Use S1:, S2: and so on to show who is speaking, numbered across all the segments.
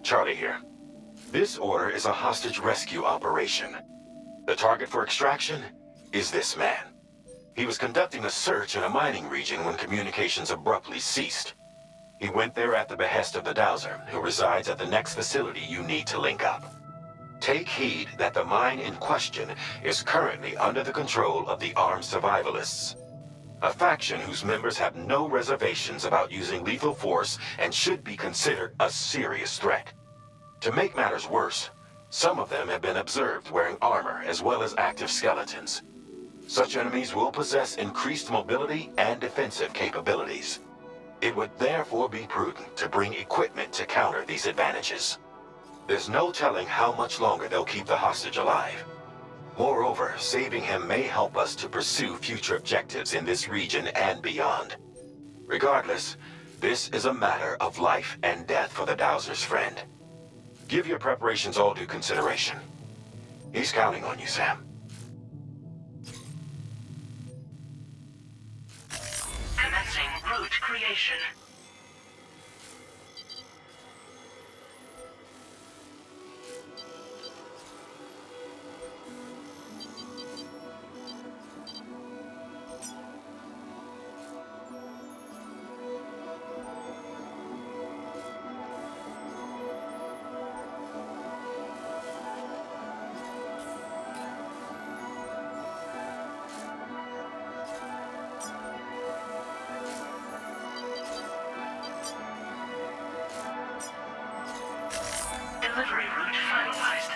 S1: Charlie here. This order is a hostage rescue operation. The target for extraction is this man. He was conducting a search in a mining region when communications abruptly ceased. He went there at the behest of the Dowser, who resides at the next facility you need to link up. Take heed that the mine in question is currently under the control of the armed survivalists, a faction whose members have no reservations about using lethal force and should be considered a serious threat. To make matters worse, some of them have been observed wearing armor as well as active skeletons. Such enemies will possess increased mobility and defensive capabilities. It would therefore be prudent to bring equipment to counter these advantages. There's no telling how much longer they'll keep the hostage alive. Moreover, saving him may help us to pursue future objectives in this region and beyond. Regardless, this is a matter of life and death for the Dowser's friend. Give your preparations all due consideration. He's counting on you, Sam.
S2: Commencing route creation. Delivery route finalized.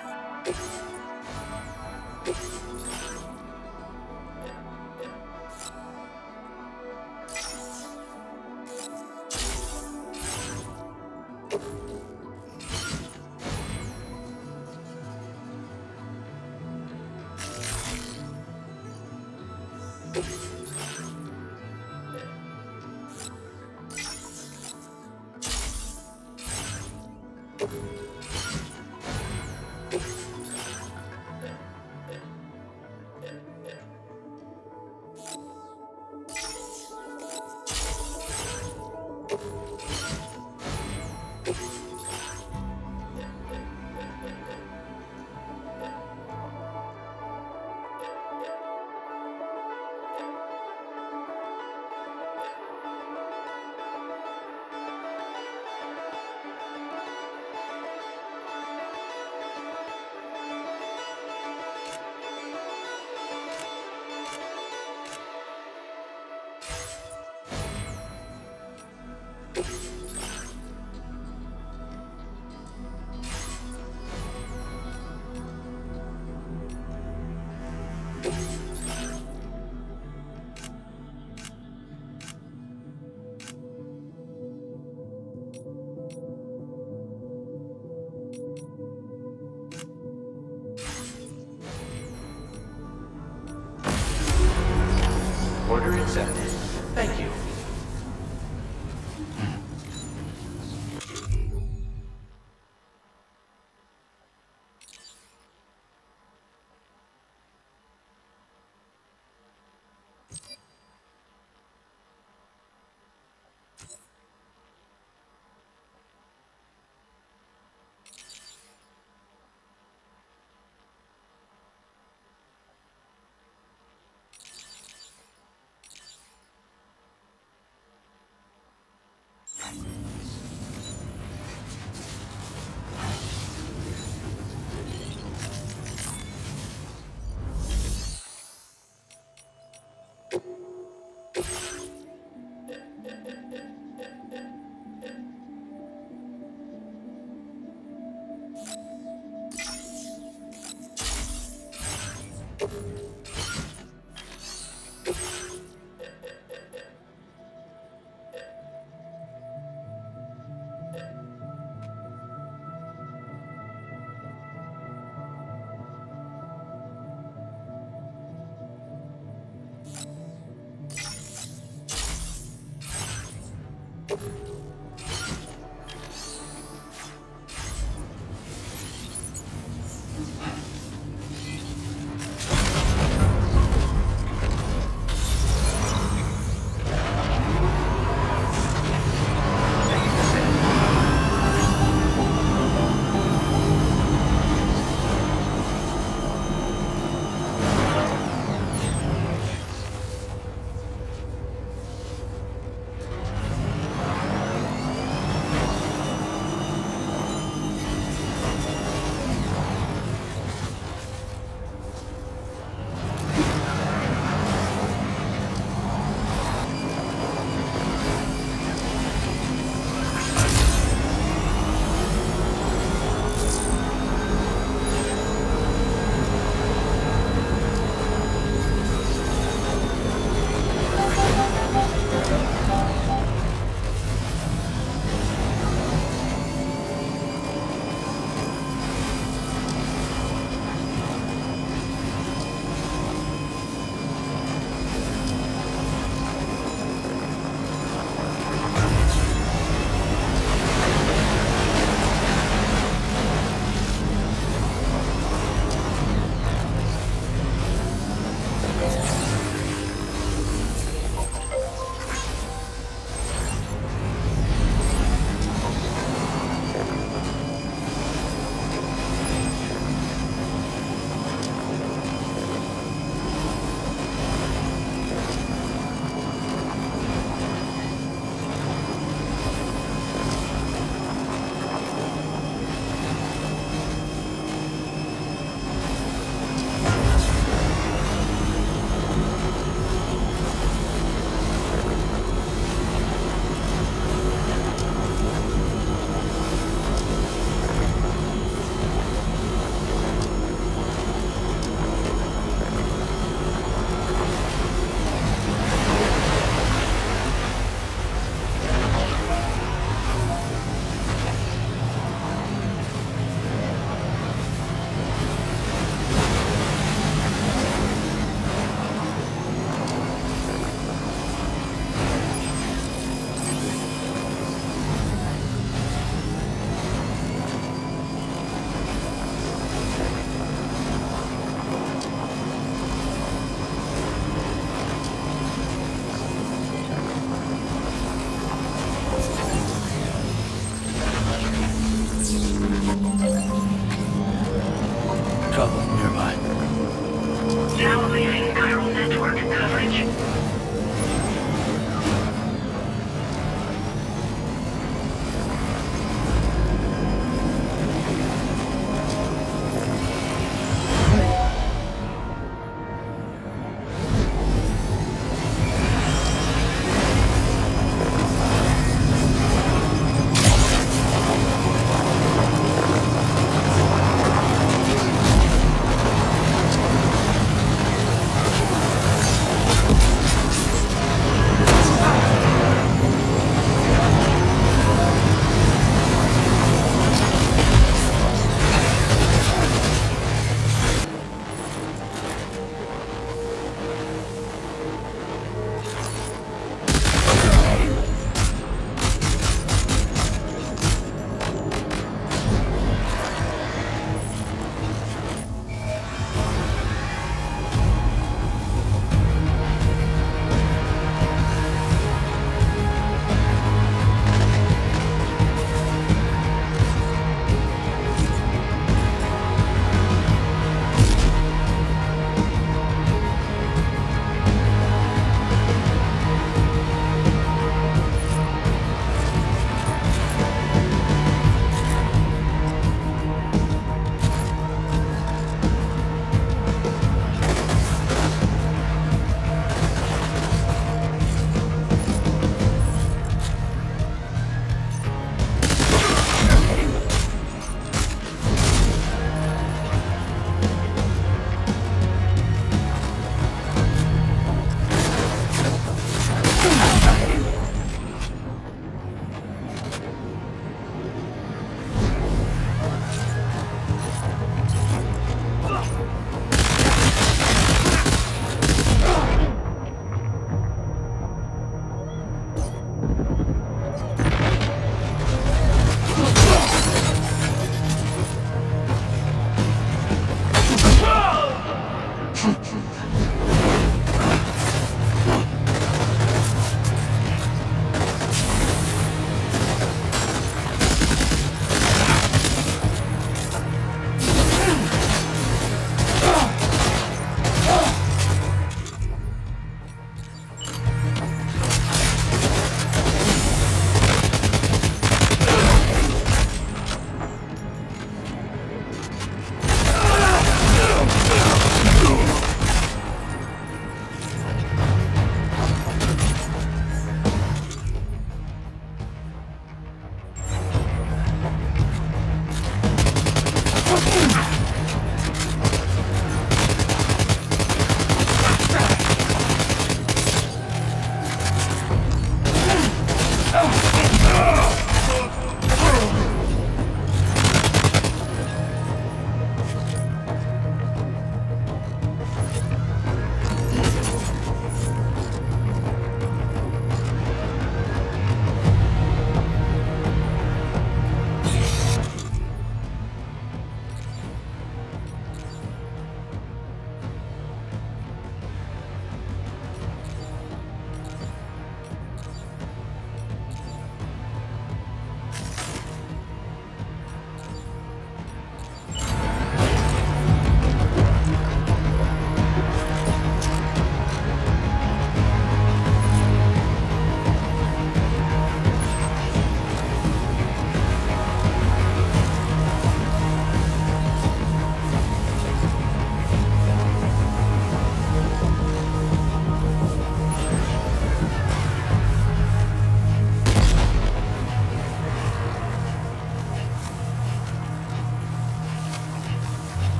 S3: Order accepted. Thank you.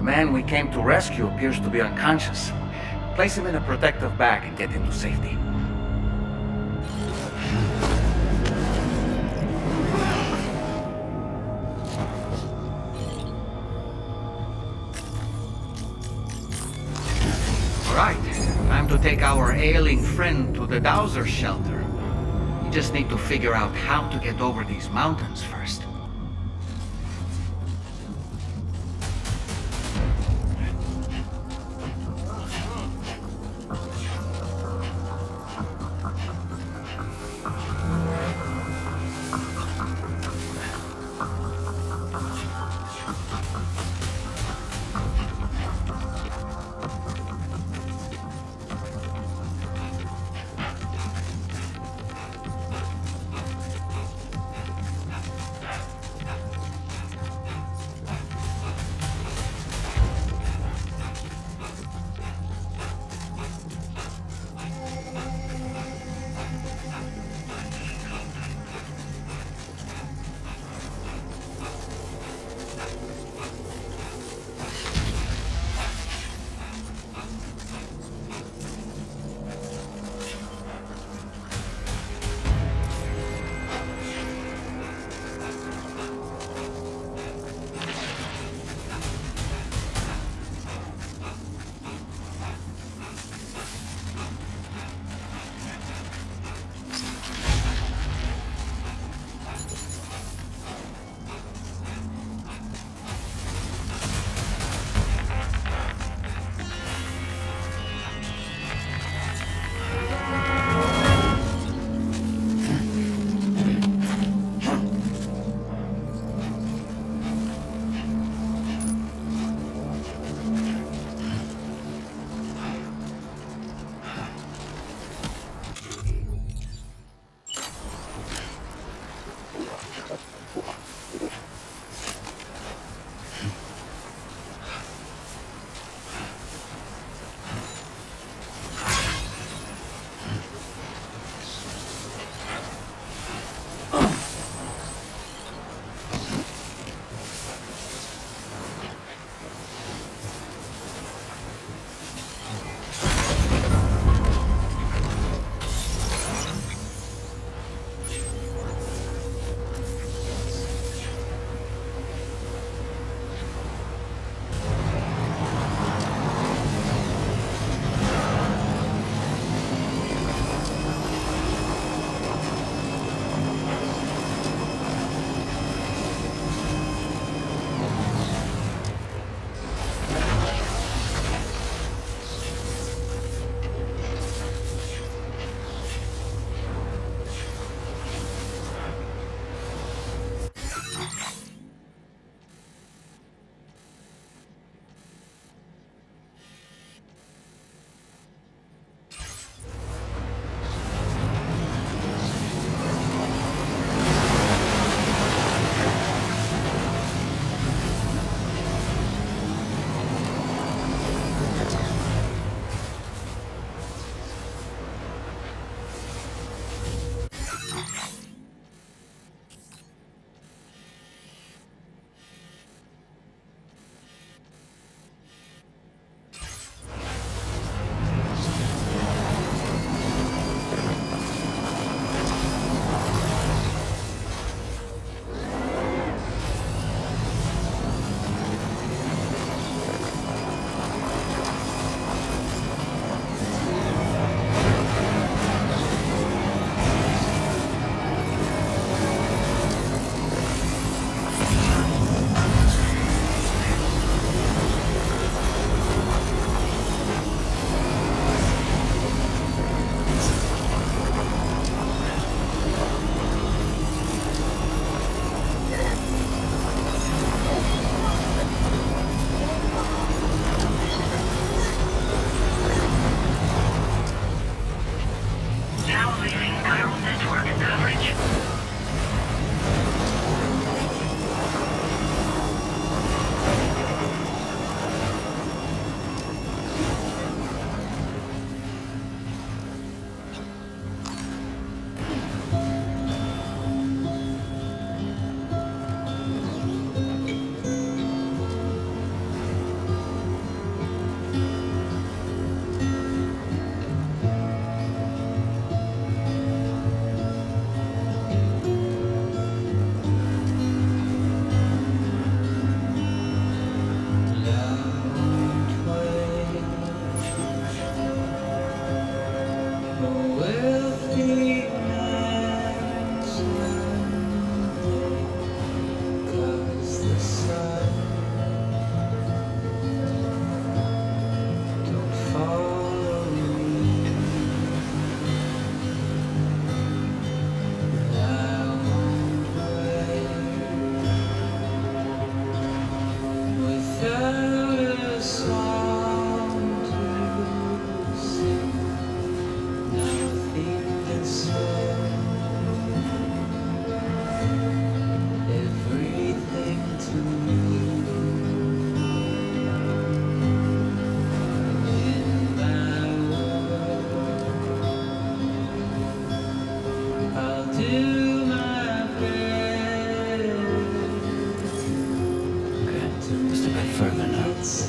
S3: The man we came to rescue appears to be unconscious. Place him in a protective bag and get him to safety. Alright, time to take our ailing friend to the Dowser shelter. We just need to figure out how to get over these mountains first.
S4: further notes.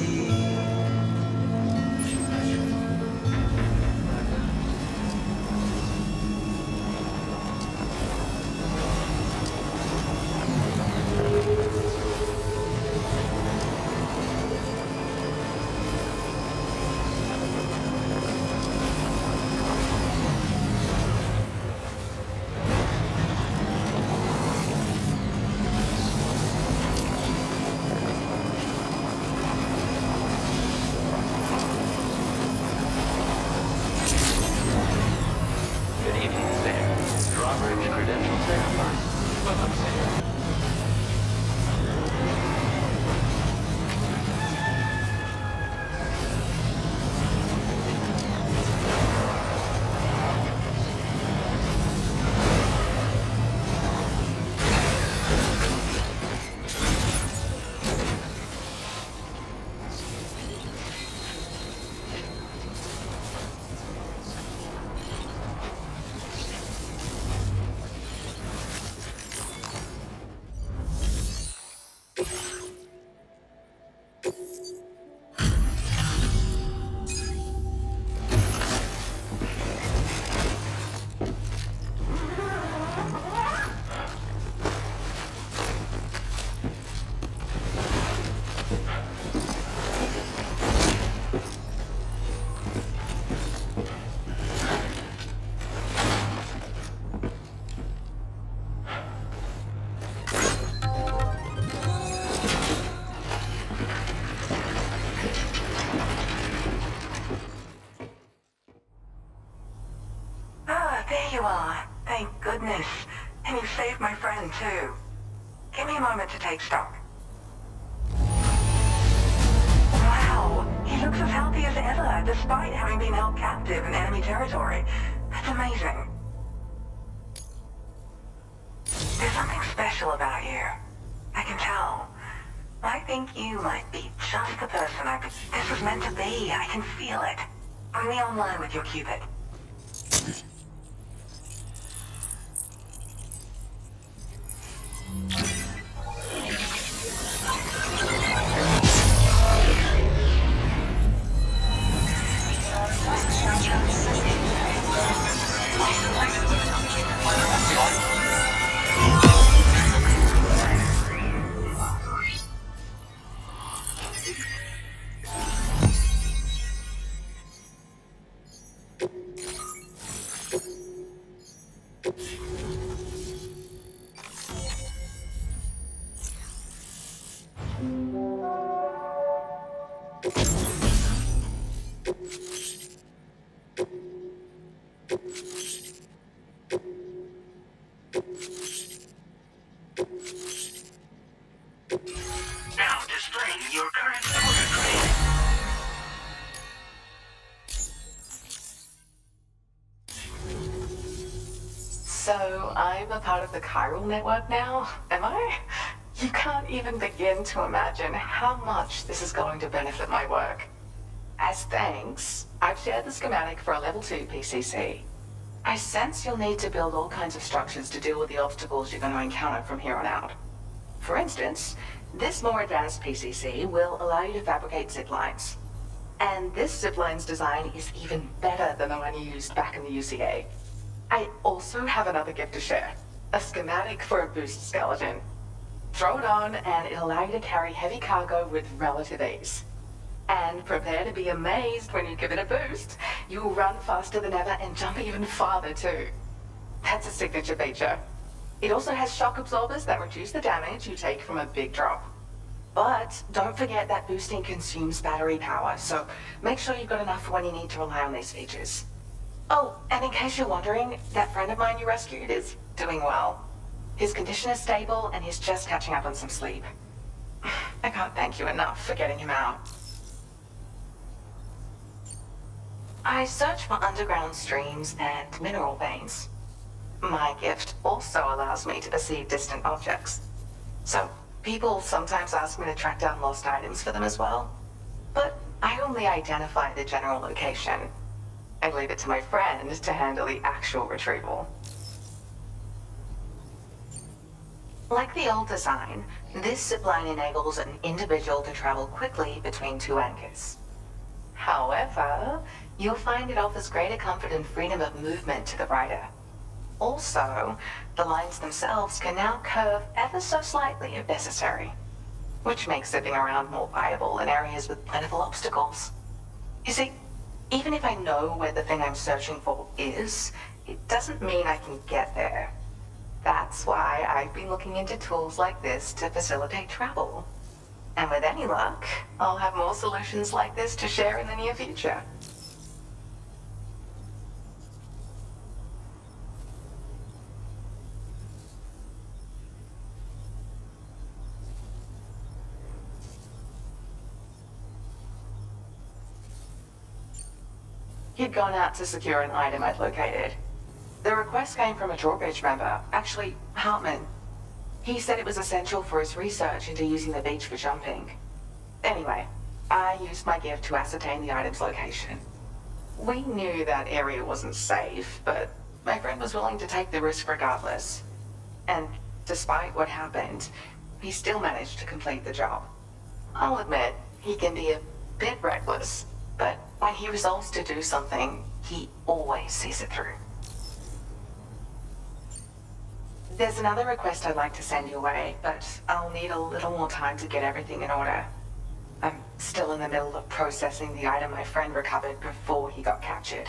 S2: There you are. Thank goodness. And you saved my friend, too. Give me a moment to take stock. Wow, he looks as healthy as ever, despite having been held captive in enemy territory. That's amazing. There's something special about you. I can tell. I think you might be just the person this was meant to be. I can feel it. Bring me online with your Cupid. Now displaying your current order grade.
S5: So, I'm a part of the chiral network now, am I? You can't even begin to imagine how much this is going to benefit my work. As thanks, I've shared the schematic for a level 2 PCC. I sense you'll need to build all kinds of structures to deal with the obstacles you're going to encounter from here on out. For instance, this more advanced PCC will allow you to fabricate zip lines. And this zip line's design is even better than the one you used back in the UCA. I also have another gift to share. A schematic for a boost skeleton. Throw it on and it'll allow you to carry heavy cargo with relative ease. And prepare to be amazed when you give it a boost. You'll run faster than ever and jump even farther too. That's a signature feature. It also has shock absorbers that reduce the damage you take from a big drop. But don't forget that boosting consumes battery power, so make sure you've got enough for when you need to rely on these features. Oh, and in case you're wondering, that friend of mine you rescued is doing well. His condition is stable and he's just catching up on some sleep. I can't thank you enough for getting him out. I search for underground streams and mineral veins. My gift also allows me to perceive distant objects. So, people sometimes ask me to track down lost items for them as well. But I only identify the general location. I leave it to my friend to handle the actual retrieval. Like the old design, this zipline enables an individual to travel quickly between two anchors. However, you'll find it offers greater comfort and freedom of movement to the rider. Also, the lines themselves can now curve ever so slightly if necessary, which makes zipping around more viable in areas with plentiful obstacles. You see, even if I know where the thing I'm searching for is, it doesn't mean I can get there. That's why I've been looking into tools like this to facilitate travel. And with any luck, I'll have more solutions like this to share in the near future. He'd gone out to secure an item I'd located. The request came from a drawbridge member, actually, Heartman. He said it was essential for his research into using the beach for jumping. Anyway, I used my gift to ascertain the item's location. We knew that area wasn't safe, but my friend was willing to take the risk regardless. And despite what happened, he still managed to complete the job. I'll admit, he can be a bit reckless, but when he resolves to do something, he always sees it through. There's another request I'd like to send your way, but I'll need a little more time to get everything in order. I'm still in the middle of processing the item my friend recovered before he got captured.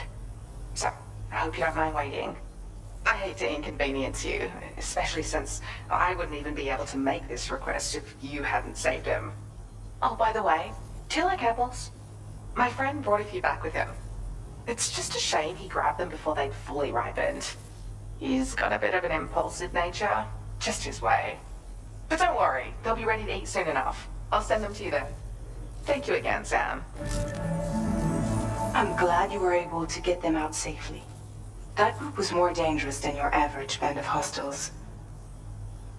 S5: So, I hope you don't mind waiting. I hate to inconvenience you, especially since I wouldn't even be able to make this request if you hadn't saved him. Oh, by the way, do you like apples? My friend brought a few back with him. It's just a shame he grabbed them before they'd fully ripened. He's got a bit of an impulsive nature, just his way. But don't worry, they'll be ready to eat soon enough. I'll send them to you then. Thank you again, Sam.
S4: I'm glad you were able to get them out safely. That group was more dangerous than your average band of hostiles.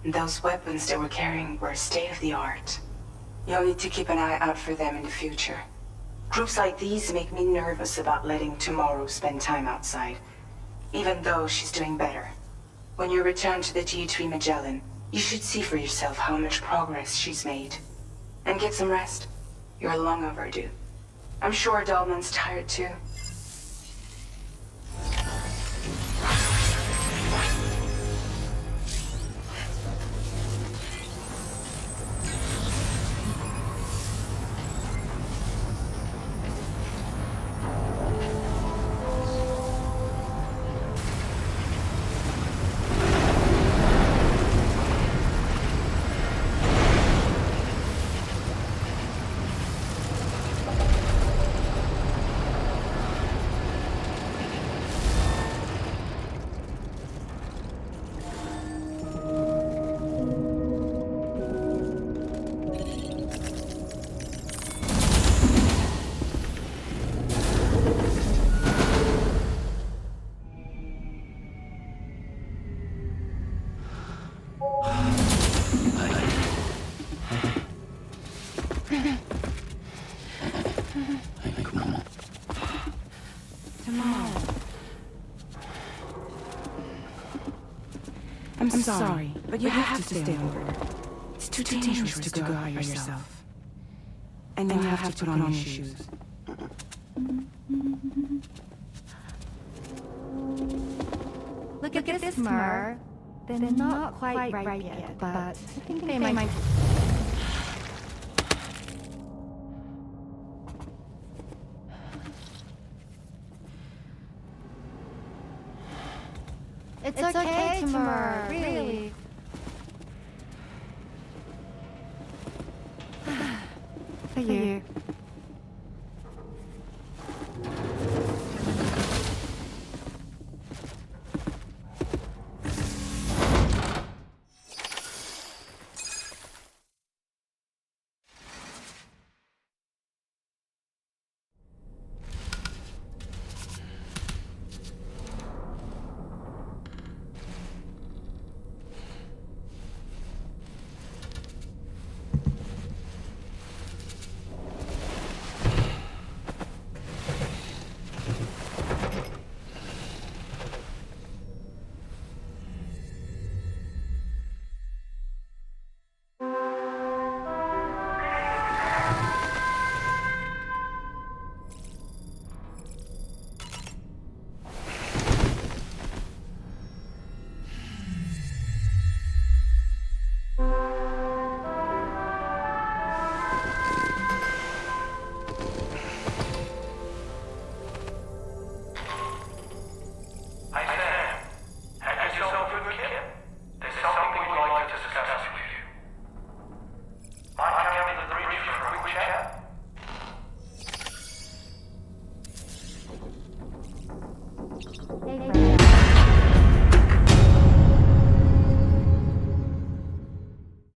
S4: Those weapons they were carrying were state-of-the-art. You'll need to keep an eye out for them in the future. Groups like these make me nervous about letting Tomorrow spend time outside, even though she's doing better. When you return to the G3 Magellan, you should see for yourself how much progress she's made. And get some rest. You're long overdue. I'm sure Dollman's tired too.
S6: I'm sorry, but you have to stay on board. It's too dangerous to go out by yourself. And you have to put on your shoes.
S7: Look at this, Mer. They're not quite ripe yet, but I think they might... It's okay, Tamar, really. For you.